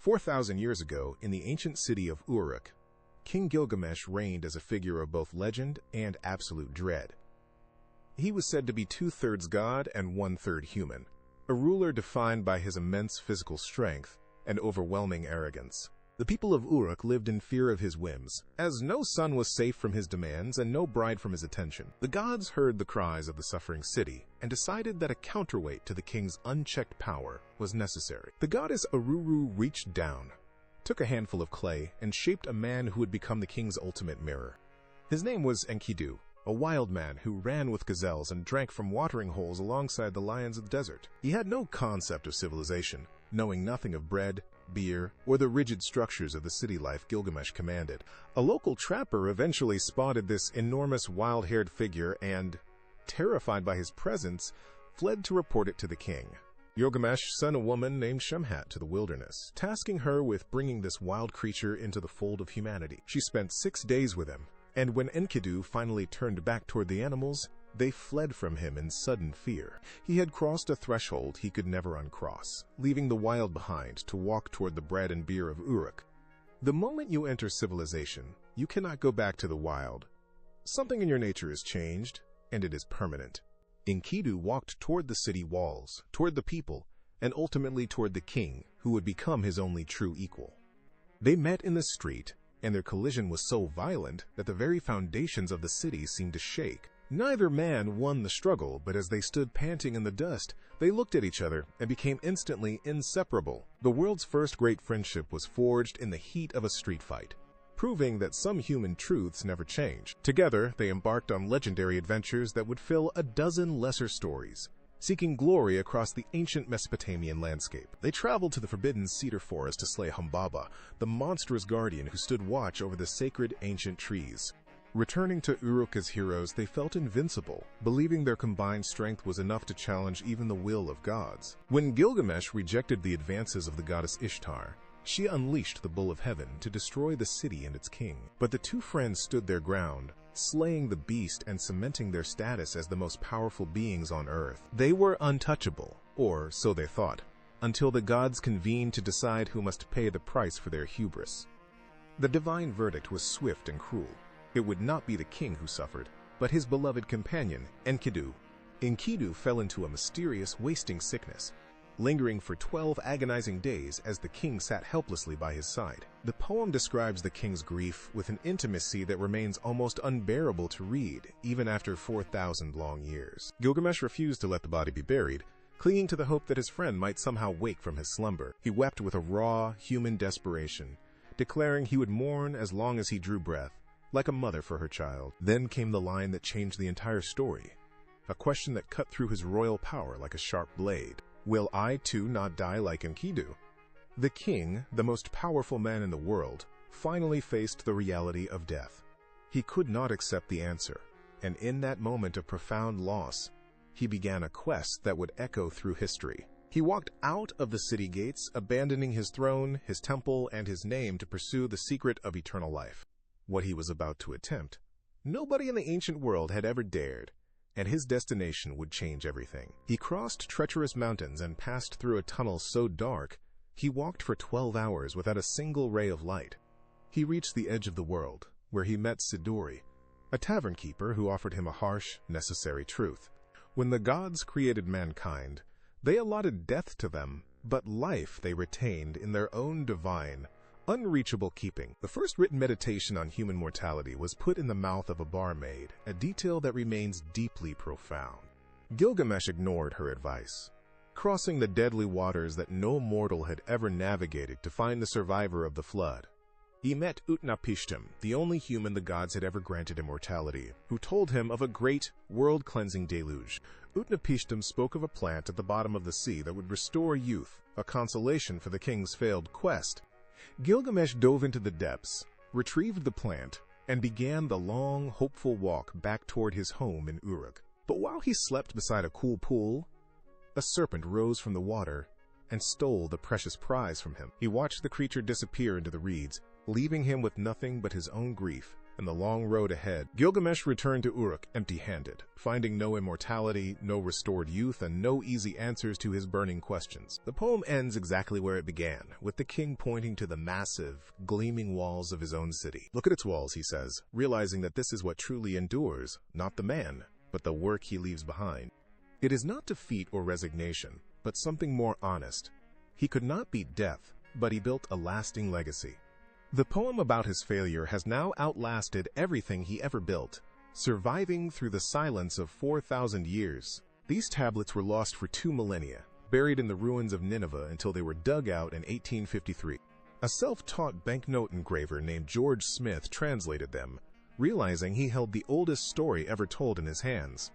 4,000 years ago, in the ancient city of Uruk, King Gilgamesh reigned as a figure of both legend and absolute dread. He was said to be two-thirds god and one-third human, a ruler defined by his immense physical strength and overwhelming arrogance. The people of Uruk lived in fear of his whims, as no son was safe from his demands and no bride from his attention. The gods heard the cries of the suffering city and decided that a counterweight to the king's unchecked power was necessary. The goddess Aruru reached down, took a handful of clay, and shaped a man who would become the king's ultimate mirror. His name was Enkidu, a wild man who ran with gazelles and drank from watering holes alongside the lions of the desert. He had no concept of civilization, knowing nothing of bread, beer, or the rigid structures of the city life Gilgamesh commanded. A local trapper eventually spotted this enormous wild-haired figure and, terrified by his presence, fled to report it to the king. Gilgamesh sent a woman named Shemhat to the wilderness, tasking her with bringing this wild creature into the fold of humanity. She spent 6 days with him, and when Enkidu finally turned back toward the animals, they fled from him in sudden fear. He had crossed a threshold he could never uncross, leaving the wild behind to walk toward the bread and beer of Uruk. The moment you enter civilization, you cannot go back to the wild. Something in your nature is changed, and it is permanent. Enkidu walked toward the city walls, toward the people, and ultimately toward the king, who would become his only true equal. They met in the street, and their collision was so violent that the very foundations of the city seemed to shake. Neither man won the struggle, but as they stood panting in the dust, they looked at each other and became instantly inseparable. The world's first great friendship was forged in the heat of a street fight, proving that some human truths never change. Together, they embarked on legendary adventures that would fill a dozen lesser stories, seeking glory across the ancient Mesopotamian landscape. They traveled to the forbidden cedar forest to slay Humbaba, the monstrous guardian who stood watch over the sacred ancient trees. Returning to Uruk as heroes, they felt invincible, believing their combined strength was enough to challenge even the will of gods. When Gilgamesh rejected the advances of the goddess Ishtar, she unleashed the Bull of Heaven to destroy the city and its king. But the two friends stood their ground, slaying the beast and cementing their status as the most powerful beings on earth. They were untouchable, or so they thought, until the gods convened to decide who must pay the price for their hubris. The divine verdict was swift and cruel. It would not be the king who suffered, but his beloved companion, Enkidu. Enkidu fell into a mysterious wasting sickness, lingering for 12 agonizing days as the king sat helplessly by his side. The poem describes the king's grief with an intimacy that remains almost unbearable to read, even after 4,000 long years. Gilgamesh refused to let the body be buried, clinging to the hope that his friend might somehow wake from his slumber. He wept with a raw, human desperation, declaring he would mourn as long as he drew breath, like a mother for her child. Then came the line that changed the entire story, a question that cut through his royal power like a sharp blade. Will I too not die like Enkidu? The king, the most powerful man in the world, finally faced the reality of death. He could not accept the answer, and in that moment of profound loss, he began a quest that would echo through history. He walked out of the city gates, abandoning his throne, his temple, and his name to pursue the secret of eternal life. What he was about to attempt, nobody in the ancient world had ever dared, and his destination would change everything. He crossed treacherous mountains and passed through a tunnel so dark, he walked for 12 hours without a single ray of light. He reached the edge of the world, where he met Siduri, a tavern keeper who offered him a harsh, necessary truth. When the gods created mankind, they allotted death to them, but life they retained in their own divine, unreachable keeping. The first written meditation on human mortality was put in the mouth of a barmaid, a detail that remains deeply profound. Gilgamesh ignored her advice, crossing the deadly waters that no mortal had ever navigated to find the survivor of the flood. He met Utnapishtim, the only human the gods had ever granted immortality, who told him of a great, world-cleansing deluge. Utnapishtim spoke of a plant at the bottom of the sea that would restore youth, a consolation for the king's failed quest. Gilgamesh dove into the depths, retrieved the plant, and began the long, hopeful walk back toward his home in Uruk. But while he slept beside a cool pool, a serpent rose from the water and stole the precious prize from him. He watched the creature disappear into the reeds, leaving him with nothing but his own grief and the long road ahead, Gilgamesh returned to Uruk empty-handed, finding no immortality, no restored youth, and no easy answers to his burning questions. The poem ends exactly where it began, with the king pointing to the massive, gleaming walls of his own city. "Look at its walls," he says, realizing that this is what truly endures, not the man, but the work he leaves behind. It is not defeat or resignation, but something more honest. He could not beat death, but he built a lasting legacy. The poem about his failure has now outlasted everything he ever built, surviving through the silence of 4,000 years. These tablets were lost for 2 millennia, buried in the ruins of Nineveh until they were dug out in 1853. A self-taught banknote engraver named George Smith translated them, realizing he held the oldest story ever told in his hands.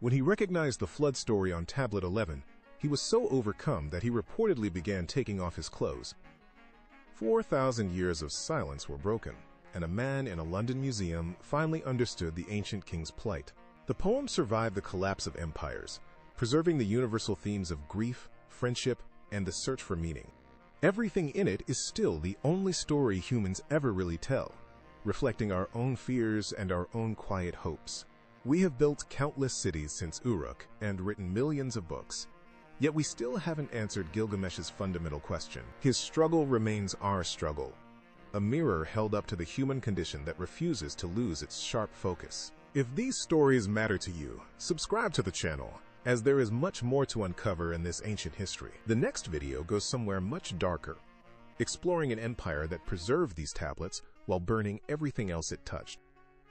When he recognized the flood story on tablet 11, he was so overcome that he reportedly began taking off his clothes. 4,000 years of silence were broken, and a man in a London museum finally understood the ancient king's plight. The poem survived the collapse of empires, preserving the universal themes of grief, friendship, and the search for meaning. Everything in it is still the only story humans ever really tell, reflecting our own fears and our own quiet hopes. We have built countless cities since Uruk and written millions of books. Yet we still haven't answered Gilgamesh's fundamental question. His struggle remains our struggle, a mirror held up to the human condition that refuses to lose its sharp focus. If these stories matter to you, subscribe to the channel, as there is much more to uncover in this ancient history. The next video goes somewhere much darker, exploring an empire that preserved these tablets while burning everything else it touched.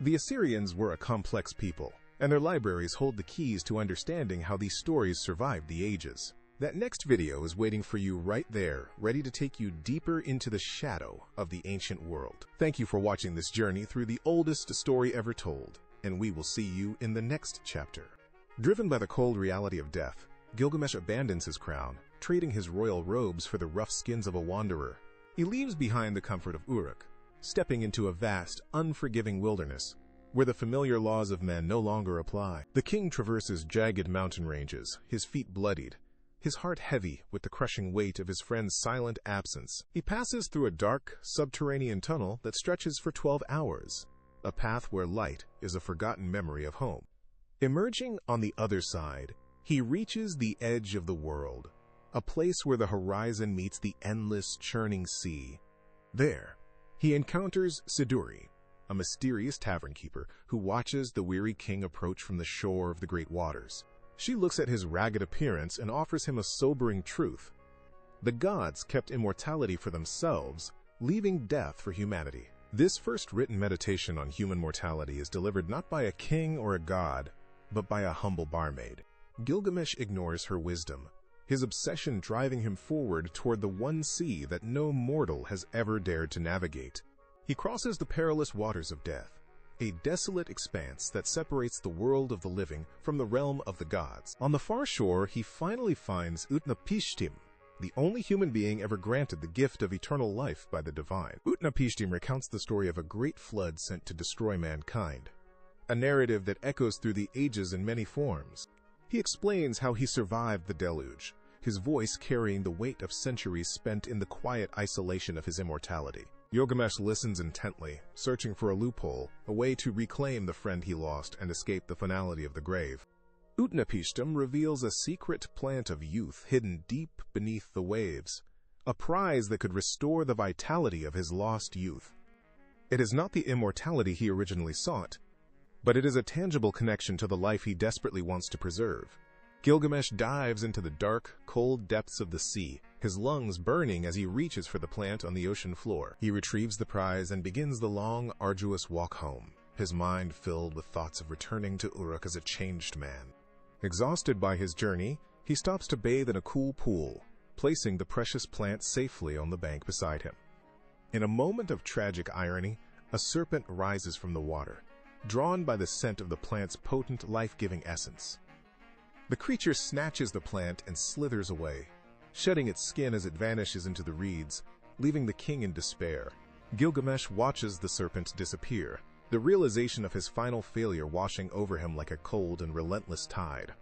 The Assyrians were a complex people, and their libraries hold the keys to understanding how these stories survived the ages. That next video is waiting for you right there, ready to take you deeper into the shadow of the ancient world. Thank you for watching this journey through the oldest story ever told, and we will see you in the next chapter. Driven by the cold reality of death, Gilgamesh abandons his crown, trading his royal robes for the rough skins of a wanderer. He leaves behind the comfort of Uruk, stepping into a vast, unforgiving wilderness, where the familiar laws of men no longer apply. The king traverses jagged mountain ranges, his feet bloodied, his heart heavy with the crushing weight of his friend's silent absence. He passes through a dark, subterranean tunnel that stretches for 12 hours, a path where light is a forgotten memory of home. Emerging on the other side, he reaches the edge of the world, a place where the horizon meets the endless, churning sea. There, he encounters Siduri, a mysterious tavern keeper who watches the weary king approach from the shore of the great waters. She looks at his ragged appearance and offers him a sobering truth. The gods kept immortality for themselves, leaving death for humanity. This first written meditation on human mortality is delivered not by a king or a god, but by a humble barmaid. Gilgamesh ignores her wisdom, his obsession driving him forward toward the one sea that no mortal has ever dared to navigate. He crosses the perilous waters of death, a desolate expanse that separates the world of the living from the realm of the gods. On the far shore, he finally finds Utnapishtim, the only human being ever granted the gift of eternal life by the divine. Utnapishtim recounts the story of a great flood sent to destroy mankind, a narrative that echoes through the ages in many forms. He explains how he survived the deluge, his voice carrying the weight of centuries spent in the quiet isolation of his immortality. Gilgamesh listens intently, searching for a loophole, a way to reclaim the friend he lost and escape the finality of the grave. Utnapishtim reveals a secret plant of youth hidden deep beneath the waves, a prize that could restore the vitality of his lost youth. It is not the immortality he originally sought, but it is a tangible connection to the life he desperately wants to preserve. Gilgamesh dives into the dark, cold depths of the sea, his lungs burning as he reaches for the plant on the ocean floor. He retrieves the prize and begins the long, arduous walk home, his mind filled with thoughts of returning to Uruk as a changed man. Exhausted by his journey, he stops to bathe in a cool pool, placing the precious plant safely on the bank beside him. In a moment of tragic irony, a serpent rises from the water, drawn by the scent of the plant's potent, life-giving essence. The creature snatches the plant and slithers away, shedding its skin as it vanishes into the reeds, leaving the king in despair. Gilgamesh watches the serpent disappear, the realization of his final failure washing over him like a cold and relentless tide.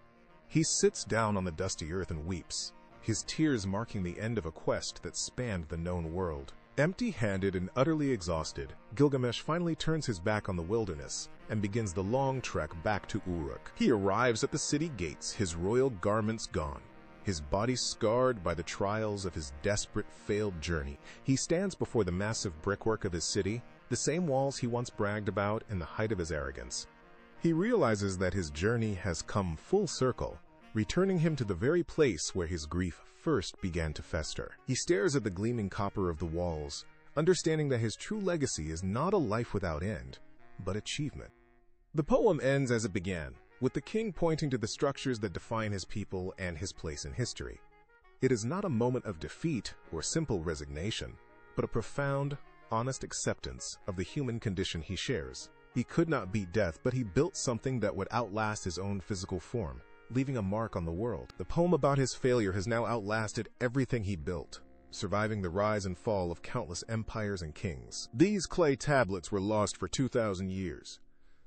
He sits down on the dusty earth and weeps, his tears marking the end of a quest that spanned the known world. Empty-handed and utterly exhausted, Gilgamesh finally turns his back on the wilderness and begins the long trek back to Uruk. He arrives at the city gates, his royal garments gone, his body scarred by the trials of his desperate, failed journey. He stands before the massive brickwork of his city, the same walls he once bragged about in the height of his arrogance. He realizes that his journey has come full circle, returning him to the very place where his grief first began to fester. He stares at the gleaming copper of the walls, understanding that his true legacy is not a life without end, but achievement. The poem ends as it began, with the king pointing to the structures that define his people and his place in history. It is not a moment of defeat or simple resignation, but a profound, honest acceptance of the human condition he shares. He could not beat death, but he built something that would outlast his own physical form, leaving a mark on the world. The poem about his failure has now outlasted everything he built, surviving the rise and fall of countless empires and kings. These clay tablets were lost for 2,000 years,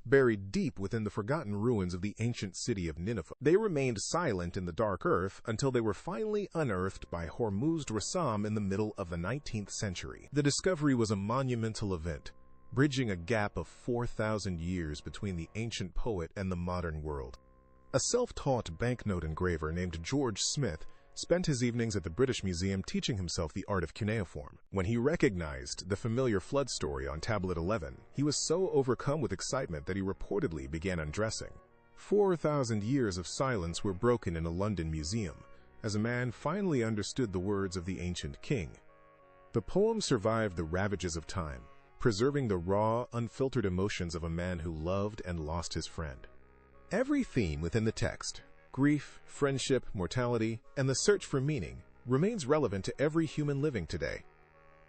buried deep within the forgotten ruins of the ancient city of Nineveh. They remained silent in the dark earth until they were finally unearthed by Hormuzd Rassam in the middle of the 19th century. The discovery was a monumental event, bridging a gap of 4,000 years between the ancient poet and the modern world. A self-taught banknote engraver named George Smith spent his evenings at the British Museum teaching himself the art of cuneiform. When he recognized the familiar flood story on tablet 11, he was so overcome with excitement that he reportedly began undressing. 4,000 years of silence were broken in a London museum, as a man finally understood the words of the ancient king. The poem survived the ravages of time, preserving the raw, unfiltered emotions of a man who loved and lost his friend. Every theme within the text, grief, friendship, mortality, and the search for meaning, remains relevant to every human living today.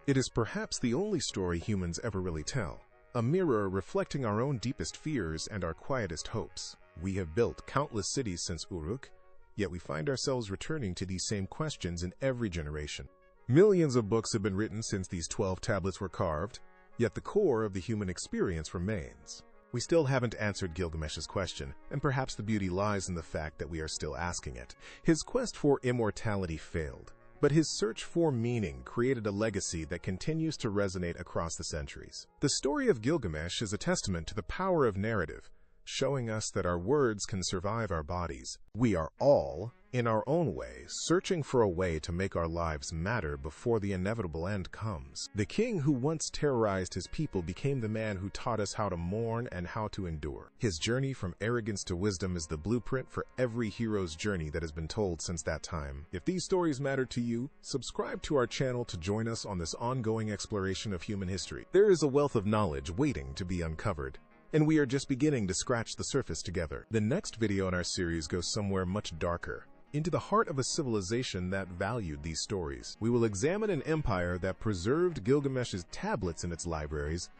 It is perhaps the only story humans ever really tell, a mirror reflecting our own deepest fears and our quietest hopes. We have built countless cities since Uruk, yet we find ourselves returning to these same questions in every generation. Millions of books have been written since these 12 tablets were carved, yet the core of the human experience remains. We still haven't answered Gilgamesh's question, and perhaps the beauty lies in the fact that we are still asking it. His quest for immortality failed, but his search for meaning created a legacy that continues to resonate across the centuries. The story of Gilgamesh is a testament to the power of narrative, showing us that our words can survive our bodies. We are all, in our own way, searching for a way to make our lives matter before the inevitable end comes. The king who once terrorized his people became the man who taught us how to mourn and how to endure. His journey from arrogance to wisdom is the blueprint for every hero's journey that has been told since that time. If these stories matter to you, subscribe to our channel to join us on this ongoing exploration of human history. There is a wealth of knowledge waiting to be uncovered, and we are just beginning to scratch the surface together. The next video in our series goes somewhere much darker, into the heart of a civilization that valued these stories. We will examine an empire that preserved Gilgamesh's tablets in its libraries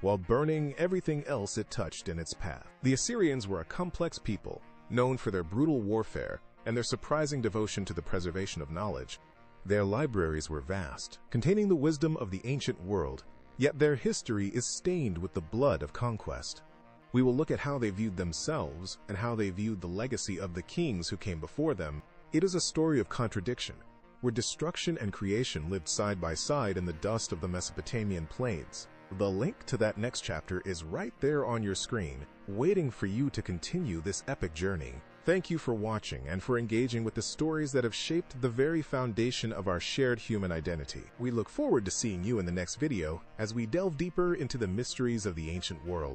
while burning everything else it touched in its path. The Assyrians were a complex people, known for their brutal warfare and their surprising devotion to the preservation of knowledge. Their libraries were vast, containing the wisdom of the ancient world, yet their history is stained with the blood of conquest. We will look at how they viewed themselves and how they viewed the legacy of the kings who came before them. It is a story of contradiction, where destruction and creation lived side by side in the dust of the Mesopotamian plains. The link to that next chapter is right there on your screen, waiting for you to continue this epic journey. Thank you for watching and for engaging with the stories that have shaped the very foundation of our shared human identity. We look forward to seeing you in the next video as we delve deeper into the mysteries of the ancient world.